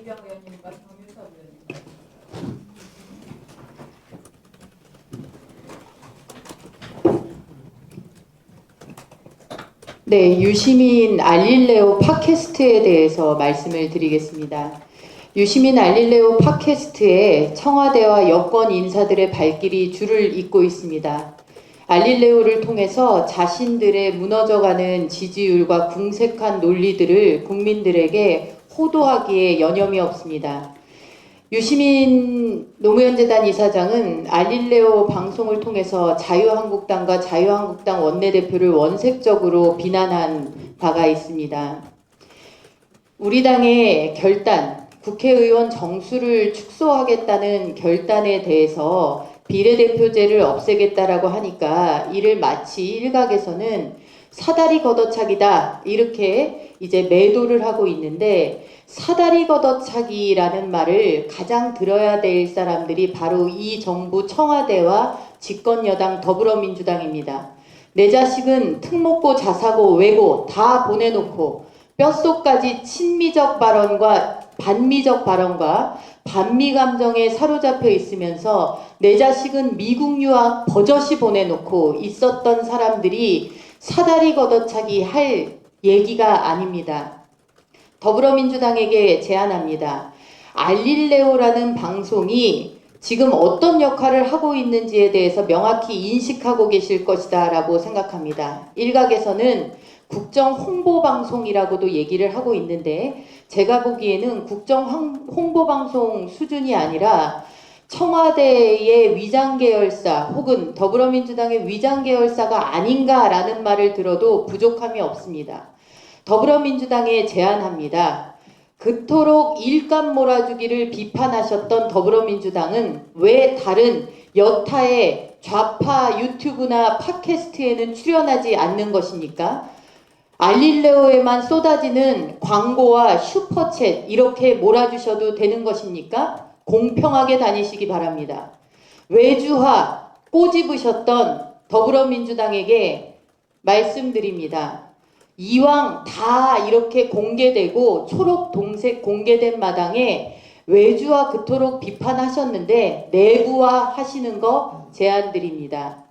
이병 의원님과 정유섭 의원님. 네, 유시민 알릴레오 팟캐스트에 대해서 말씀을 드리겠습니다. 유시민 알릴레오 팟캐스트에 청와대와 여권 인사들의 발길이 줄을 잇고 있습니다. 알릴레오를 통해서 자신들의 무너져가는 지지율과 궁색한 논리들을 국민들에게 호도하기에 여념이 없습니다. 유시민 노무현재단 이사장은 알릴레오 방송을 통해서 자유한국당과 자유한국당 원내대표를 원색적으로 비난한 바가 있습니다. 우리 당의 결단, 국회의원 정수를 축소하겠다는 결단에 대해서 비례대표제를 없애겠다라고 하니까 이를 마치 일각에서는 사다리 걷어차기다 이렇게 이제 매도를 하고 있는데, 사다리 걷어차기라는 말을 가장 들어야 될 사람들이 바로 이 정부 청와대와 집권여당 더불어민주당입니다. 내 자식은 특목고 자사고 외고 다 보내놓고 뼛속까지 친미적 발언과 반미적 발언과 반미 감정에 사로잡혀 있으면서 내 자식은 미국 유학 버젓이 보내놓고 있었던 사람들이 사다리 걷어차기 할 얘기가 아닙니다. 더불어민주당에게 제안합니다. 알릴레오라는 방송이 지금 어떤 역할을 하고 있는지에 대해서 명확히 인식하고 계실 것이다 라고 생각합니다. 일각에서는 국정 홍보 방송이라고도 얘기를 하고 있는데, 제가 보기에는 국정 홍보 방송 수준이 아니라 청와대의 위장계열사 혹은 더불어민주당의 위장계열사가 아닌가라는 말을 들어도 부족함이 없습니다. 더불어민주당에 제안합니다. 그토록 일감 몰아주기를 비판하셨던 더불어민주당은 왜 다른 여타의 좌파 유튜브나 팟캐스트에는 출연하지 않는 것입니까? 알릴레오에만 쏟아지는 광고와 슈퍼챗 이렇게 몰아주셔도 되는 것입니까? 공평하게 다니시기 바랍니다. 외주화 꼬집으셨던 더불어민주당에게 말씀드립니다. 이왕 다 이렇게 공개되고 초록 동색 공개된 마당에 외주화 그토록 비판하셨는데 내부화 하시는 거 제안드립니다.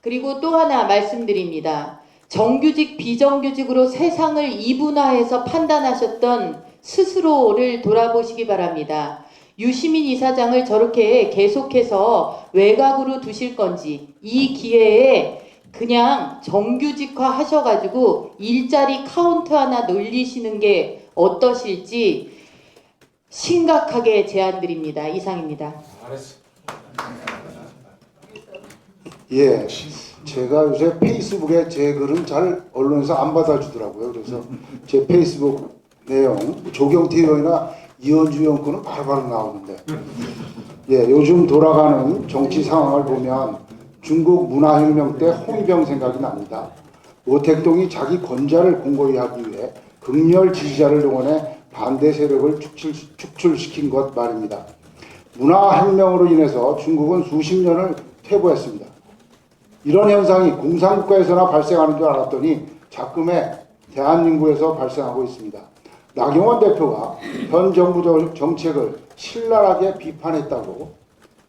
그리고 또 하나 말씀드립니다. 정규직 비정규직으로 세상을 이분화해서 판단하셨던 스스로를 돌아보시기 바랍니다. 유시민 이사장을 저렇게 계속해서 외곽으로 두실 건지, 이 기회에 그냥 정규직화 하셔가지고 일자리 카운트 하나 늘리시는 게 어떠실지 심각하게 제안드립니다. 이상입니다. 알았어. 예, 제가 요새 페이스북에 제 글은 잘 언론에서 안 받아주더라고요. 그래서 제 페이스북 내용, 조경태 의원이나 이현주 의원 거는 바로바로 나오는데, 예, 요즘 돌아가는 정치 상황을 보면 중국 문화혁명 때 홍위병 생각이 납니다. 오택동이 자기 권좌를 공고히 하기 위해 극렬 지지자를 동원해 반대 세력을 축출시킨 것 말입니다. 문화혁명으로 인해서 중국은 수십 년을 퇴보했습니다. 이런 현상이 공산국가에서나 발생하는 줄 알았더니 작금의 대한민국에서 발생하고 있습니다. 나경원 대표가 현 정부 정책을 신랄하게 비판했다고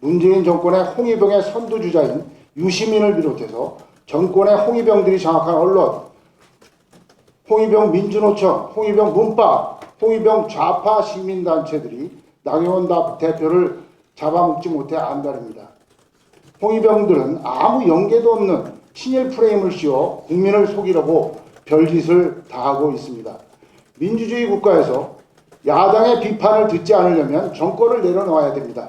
문재인 정권의 홍위병의 선두주자인 유시민을 비롯해서 정권의 홍위병들이 장악한 언론, 홍위병 민주노총, 홍위병 문파, 홍위병 좌파 시민단체들이 나경원 대표를 잡아먹지 못해 안달입니다. 홍위병들은 아무 연계도 없는 친일 프레임을 씌워 국민을 속이려고 별짓을 다하고 있습니다. 민주주의 국가에서 야당의 비판을 듣지 않으려면 정권을 내려놓아야 됩니다.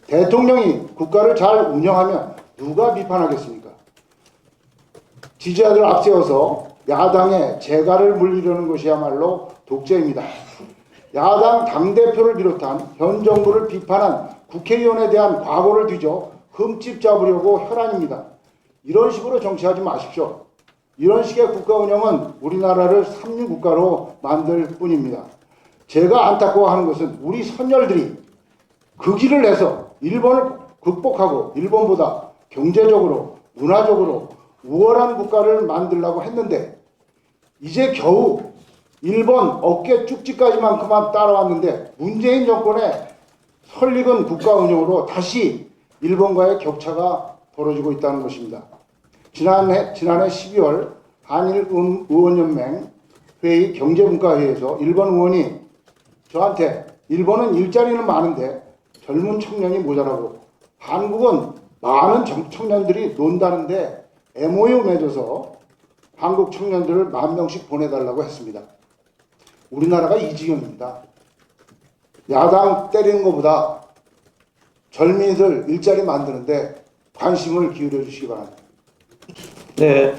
대통령이 국가를 잘 운영하면 누가 비판하겠습니까? 지지자들 앞세워서 야당의 재갈을 물리려는 것이야말로 독재입니다. 야당 당대표를 비롯한 현 정부를 비판한 국회의원에 대한 과거를 뒤져 흠집 잡으려고 혈안입니다. 이런 식으로 정치하지 마십시오. 이런 식의 국가 운영은 우리나라를 삼류국가로 만들 뿐입니다. 제가 안타까워하는 것은 우리 선열들이 그 길을 내서 일본을 극복하고 일본보다 경제적으로 문화적으로 우월한 국가를 만들려고 했는데 이제 겨우 일본 어깨 쭉지까지만큼만 따라왔는데 문재인 정권의 설익은 국가 운영으로 다시 일본과의 격차가 벌어지고 있다는 것입니다. 지난해 12월 한일 의원연맹 회의 경제분과회의에서 일본 의원이 저한테 일본은 일자리는 많은데 젊은 청년이 모자라고 한국은 많은 청년들이 논다는데 MOU 맺어서 한국 청년들을 10,000명씩 보내달라고 했습니다. 우리나라가 이 지경입니다. 야당 때리는 것보다 젊은이들 일자리 만드는데 관심을 기울여 주시기 바랍니다. 네,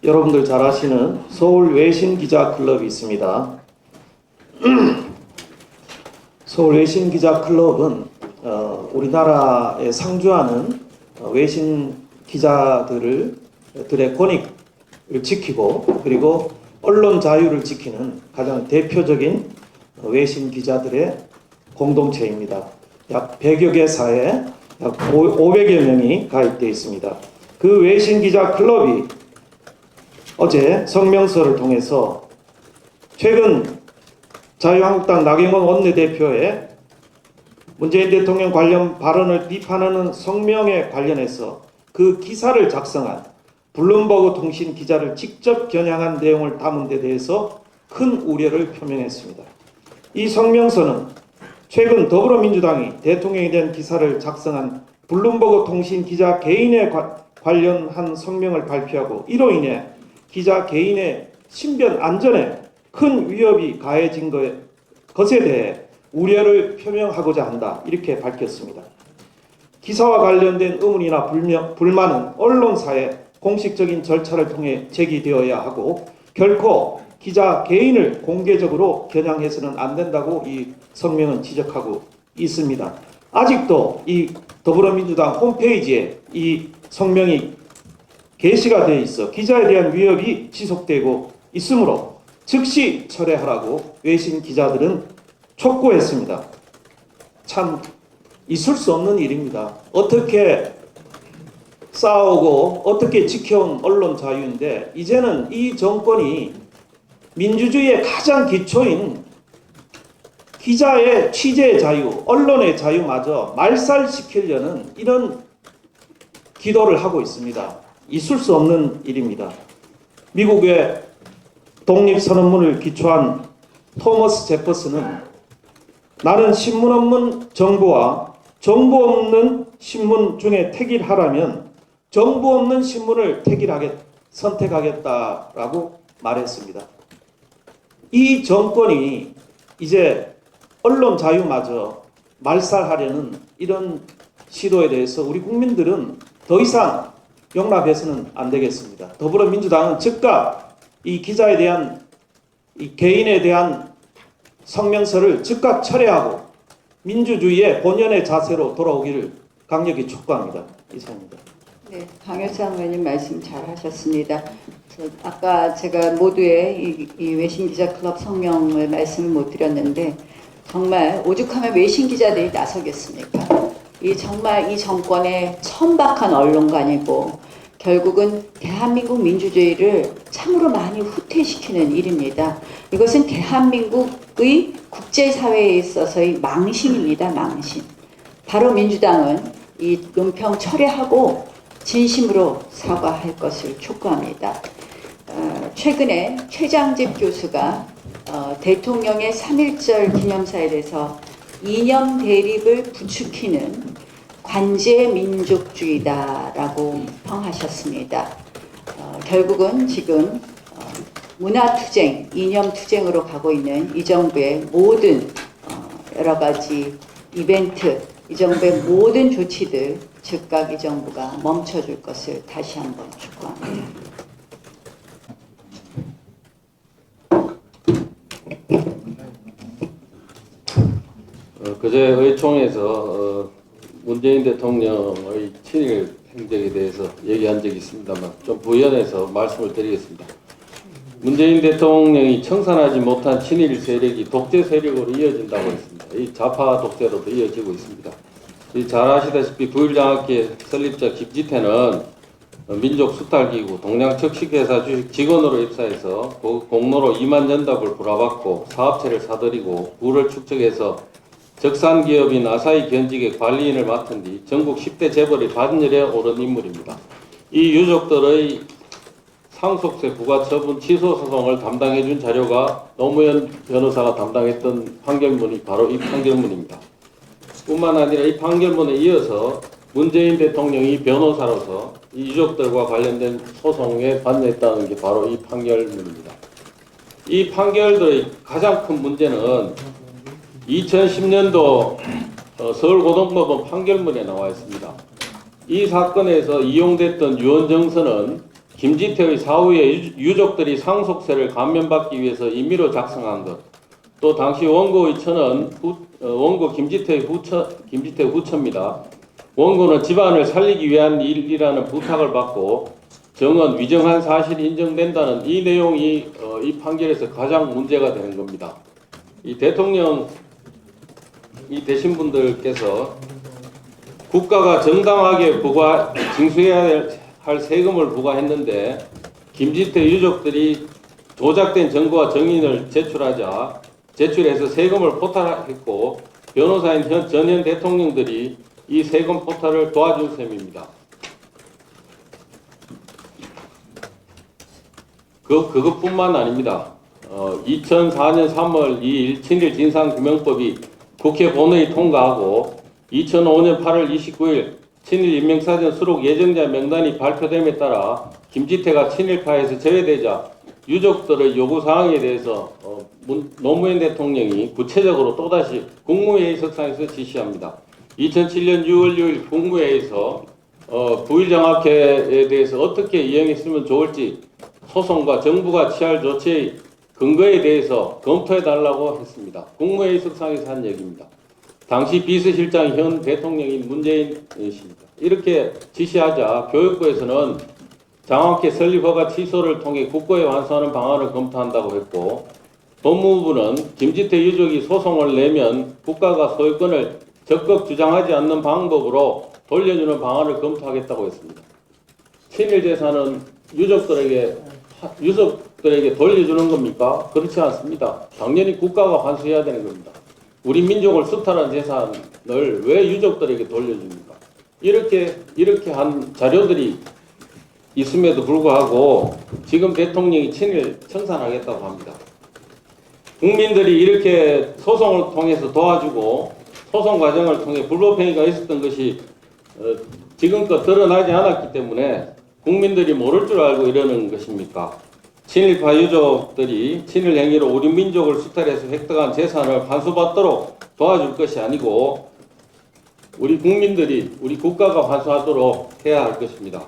여러분들 잘 아시는 서울 외신기자클럽이 있습니다. 서울 외신기자클럽은 우리나라에 상주하는 외신 기자들의 권익을 지키고 그리고 언론 자유를 지키는 가장 대표적인 외신 기자들의 공동체입니다. 약 100여 개사에 약 500여 명이 가입되어 있습니다. 그 외신 기자 클럽이 어제 성명서를 통해서 최근 자유한국당 나경원 원내대표의 문재인 대통령 관련 발언을 비판하는 성명에 관련해서 그 기사를 작성한 블룸버그 통신 기자를 직접 겨냥한 내용을 담은 데 대해서 큰 우려를 표명했습니다. 이 성명서는 최근 더불어민주당이 대통령에 대한 기사를 작성한 블룸버그 통신 기자 개인에 관련한 성명을 발표하고 이로 인해 기자 개인의 신변 안전에 큰 위협이 가해진 것에 대해 우려를 표명하고자 한다. 이렇게 밝혔습니다. 기사와 관련된 의문이나 불만은 언론사의 공식적인 절차를 통해 제기되어야 하고 결코 기자 개인을 공개적으로 겨냥해서는 안 된다고 이 성명은 지적하고 있습니다. 아직도 이 더불어민주당 홈페이지에 이 성명이 게시가 되어 있어 기자에 대한 위협이 지속되고 있으므로 즉시 철회하라고 외신 기자들은 촉구했습니다. 참 있을 수 없는 일입니다. 어떻게 싸우고 어떻게 지켜온 언론 자유인데 이제는 이 정권이 민주주의의 가장 기초인 기자의 취재 자유, 언론의 자유마저 말살시키려는 이런 기도를 하고 있습니다. 있을 수 없는 일입니다. 미국의 독립선언문을 기초한 토머스 제퍼슨은 나는 신문 없는 정부와 정부 없는 신문 중에 택일하라면 정부 없는 신문을 선택하겠다라고 말했습니다. 이 정권이 이제 언론 자유마저 말살하려는 이런 시도에 대해서 우리 국민들은 더 이상 용납해서는 안 되겠습니다. 더불어민주당은 즉각 이 기자에 대한 이 개인에 대한 성명서를 즉각 철회하고 민주주의의 본연의 자세로 돌아오기를 강력히 촉구합니다. 이상입니다. 네, 강효상 의원님 말씀 잘 하셨습니다. 아까 제가 모두의 이 외신기자클럽 성명을 말씀을 못 드렸는데 정말 오죽하면 외신기자들이 나서겠습니까? 정말 이 정권의 천박한 언론관이고 결국은 대한민국 민주주의를 참으로 많이 후퇴시키는 일입니다. 이것은 대한민국의 국제사회에 있어서의 망신입니다. 망신. 바로 민주당은 이 논평 철회하고 진심으로 사과할 것을 촉구합니다. 최근에 최장집 교수가 대통령의 3.1절 기념사에 대해서 이념 대립을 부추기는 관제 민족주의다라고 평하셨습니다. 결국은 지금 문화투쟁, 이념투쟁으로 가고 있는 이 정부의 모든 여러 가지 이벤트, 이 정부의 모든 조치들 즉각 이 정부가 멈춰줄 것을 다시 한번 촉구합니다. 그제 의총에서 문재인 대통령의 친일 행적에 대해서 얘기한 적이 있습니다만 좀 부연해서 말씀을 드리겠습니다. 문재인 대통령이 청산하지 못한 친일 세력이 독재 세력으로 이어진다고 했습니다. 이 좌파 독재로도 이어지고 있습니다. 잘 아시다시피 9.1 장학회 설립자 김지태는 민족 수탈기구 동양척식회사 주식 직원으로 입사해서 공로로 2만 전답을 불화받고 사업체를 사들이고 부를 축적해서 적산기업인 아사히 견직의 관리인을 맡은 뒤 전국 10대 재벌의 반열에 오른 인물입니다. 이 유족들의 상속세 부과 처분 취소 소송을 담당해 준 자료가 노무현 변호사가 담당했던 판결문이 바로 이 판결문입니다. 뿐만 아니라 이 판결문에 이어서 문재인 대통령이 변호사로서 이 유족들과 관련된 소송에 관여했다는 게 바로 이 판결문입니다. 이 판결들의 가장 큰 문제는 2010년도 서울고등법원 판결문에 나와 있습니다. 이 사건에서 이용됐던 유언정서는 김지태의 사후에 유족들이 상속세를 감면받기 위해서 임의로 작성한 것, 또 당시 원고의 처는 원고 김지태 후처입니다. 원고는 집안을 살리기 위한 일이라는 부탁을 받고 정언 위정한 사실이 인정된다는 이 내용이 이 판결에서 가장 문제가 되는 겁니다. 이 대통령 이 되신 분들께서 국가가 정당하게 징수해야 할 세금을 부과했는데 김지태 유족들이 조작된 증거와 정인을 제출해서 세금을 포탈했고 변호사인 전현 대통령들이 이 세금 포탈을 도와준 셈입니다. 그것뿐만 아닙니다. 2004년 3월 2일 친일 진상규명법이 국회 본회의 통과하고 2005년 8월 29일 친일 인명사전 수록 예정자 명단이 발표됨에 따라 김지태가 친일파에서 제외되자 유족들의 요구사항에 대해서 노무현 대통령이 구체적으로 또다시 국무회의 석상에서 지시합니다. 2007년 6월 6일 국무회의에서 부일장학회에 대해서 어떻게 이행했으면 좋을지 소송과 정부가 취할 조치의 근거에 대해서 검토해달라고 했습니다. 국무회의 석상에서 한 얘기입니다. 당시 비서실장 현 대통령인 문재인 씨입니다. 이렇게 지시하자 교육부에서는 장학회 설립허가 취소를 통해 국고에 완수하는 방안을 검토한다고 했고 법무부는 김지태 유족이 소송을 내면 국가가 소유권을 적극 주장하지 않는 방법으로 돌려주는 방안을 검토하겠다고 했습니다. 친일 재산은 유족들에게 돌려주는 겁니까? 그렇지 않습니다. 당연히 국가가 환수해야 되는 겁니다. 우리 민족을 수탈한 재산을 왜 유족들에게 돌려줍니까? 이렇게 한 자료들이 있음에도 불구하고 지금 대통령이 친일 청산하겠다고 합니다. 국민들이 이렇게 소송을 통해서 도와주고 소송 과정을 통해 불법행위가 있었던 것이 지금껏 드러나지 않았기 때문에 국민들이 모를 줄 알고 이러는 것입니까? 친일파 유족들이 친일 행위로 우리 민족을 수탈해서 획득한 재산을 환수받도록 도와줄 것이 아니고 우리 국민들이 우리 국가가 환수하도록 해야 할 것입니다.